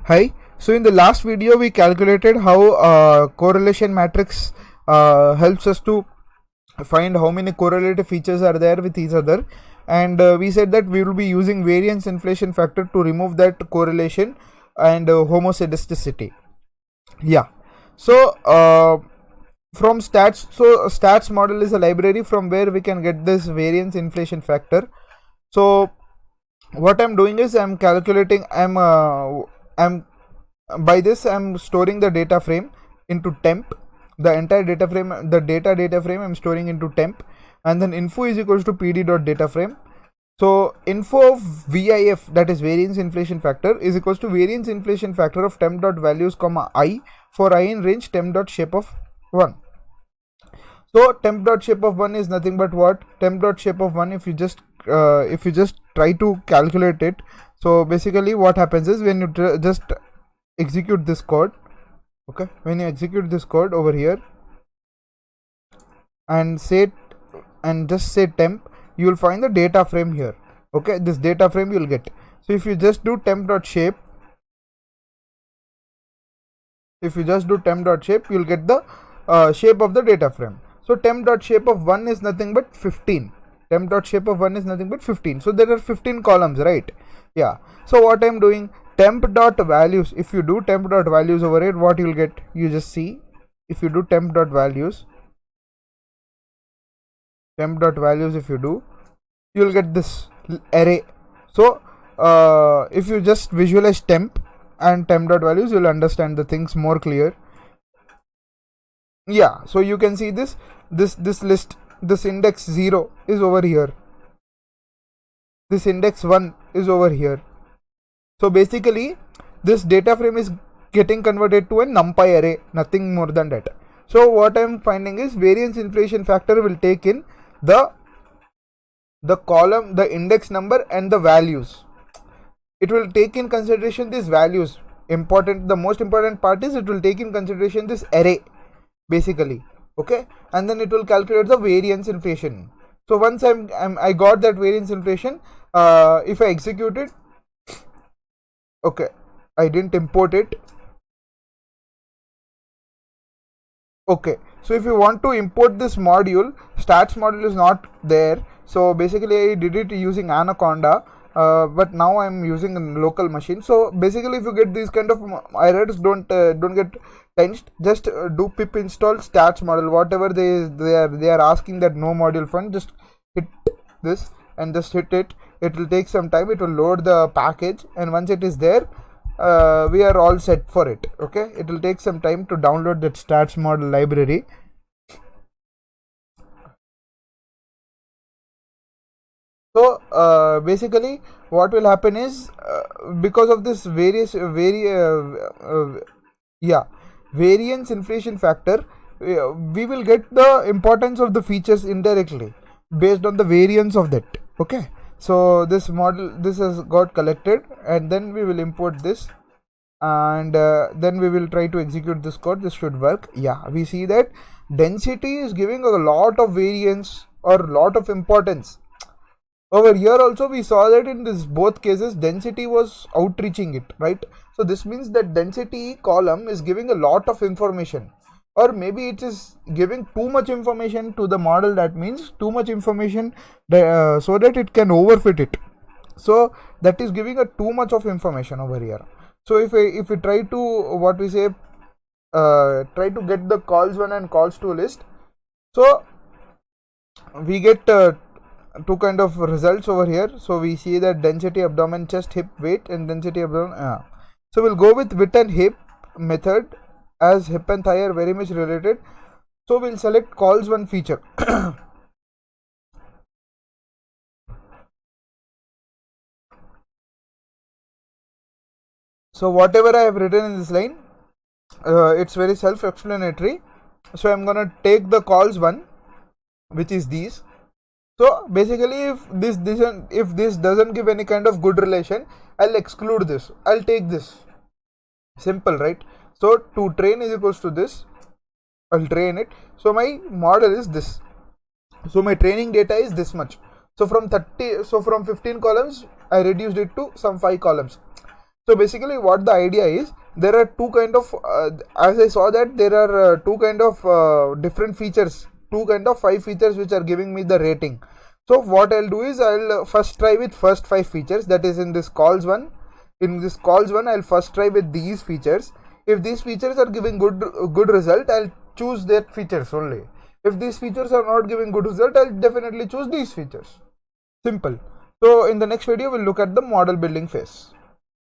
Hi. So in the last video we calculated how correlation matrix helps us to find how many correlative features are there with each other, and we said that we will be using variance inflation factor to remove that correlation and homoscedasticity. Yeah. So from stats model is a library from where we can get this variance inflation factor. So what I'm doing is I'm calculating, I'm by this I'm storing the data frame into temp. The entire data frame, the data frame I'm storing into temp, and then info is equals to pd dot data frame. So info of VIF, that is variance inflation factor, is equals to variance inflation factor of temp dot values comma I for I in range temp dot shape of 1. So temp dot shape of 1 is nothing but what? Temp dot shape of 1, if you just try to calculate it, so basically what happens is when you just execute this code, okay, when you execute this code over here and just say temp, you will find the data frame here. Okay, this data frame you will get. So if you just do temp dot shape, you will get the shape of the data frame. So temp dot shape of 1 is nothing but 15. Temp dot shape of 1 is nothing but 15. So there are 15 columns, right? Yeah. So what I'm doing, temp dot values, if you do temp dot values over here, what you'll get, you just see. If you do temp dot values, if you do, you'll get this array. So if you just visualize temp and temp dot values, you'll understand the things more clear. Yeah, so you can see this list. This index 0 is over here, this index 1 is over here. So basically this data frame is getting converted to a numpy array, nothing more than that. So what I'm finding is variance inflation factor will take in the column, the index number and the values. It will take in consideration these values. The most important part is it will take in consideration this array basically. Okay, and then it will calculate the variance inflation. So once I got that variance inflation, if I execute it, okay, I didn't import it. Okay, so if you want to import this module, stats module is not there. So basically I did it using Anaconda, but now I'm using a local machine. So basically if you get these kind of errors, don't get tensed. Just do pip install stats model, whatever they are asking that no module fund, just hit this and just hit it. It will take some time, it will load the package, and once it is there, we are all set for it. Okay, it will take some time to download that stats model library. So basically what will happen is because of this variance inflation factor, we will get the importance of the features indirectly based on the variance of that. Okay, so this has got collected, and then we will import this, and then we will try to execute this code. This should work. Yeah, we see that density is giving a lot of variance or lot of importance. Over here also we saw that in this both cases density was outreaching it, right? So this means that density column is giving a lot of information, or maybe it is giving too much information to the model. That means too much information so that it can overfit it. So that is giving a too much of information over here. So if we try to what we say, try to get the calls 1 and calls 2 list, so we get two kind of results over here. So we see that density abdomen chest hip weight and density abdomen. So we'll go with width and hip method, as hip and thigh are very much related. So we'll select calls 1 feature. So whatever I have written in this line, it's very self-explanatory. So I'm gonna take the calls 1, which is these. So basically if this doesn't give any kind of good relation, I'll exclude this, I'll take this. Simple, right? So to train is equals to this, I'll train it. So my model is this, so my training data is this much. So from 15 columns I reduced it to some 5 columns. So basically what the idea is, there are two kind of as I saw that there are two kind of different features, two kind of 5 features which are giving me the rating. So what I'll do is I'll first try with first 5 features, that is in this calls one. In this calls one, I'll first try with these features. If these features are giving good result, I'll choose that features only. If these features are not giving good result, I'll definitely choose these features. Simple. So in the next video, we'll look at the model building phase.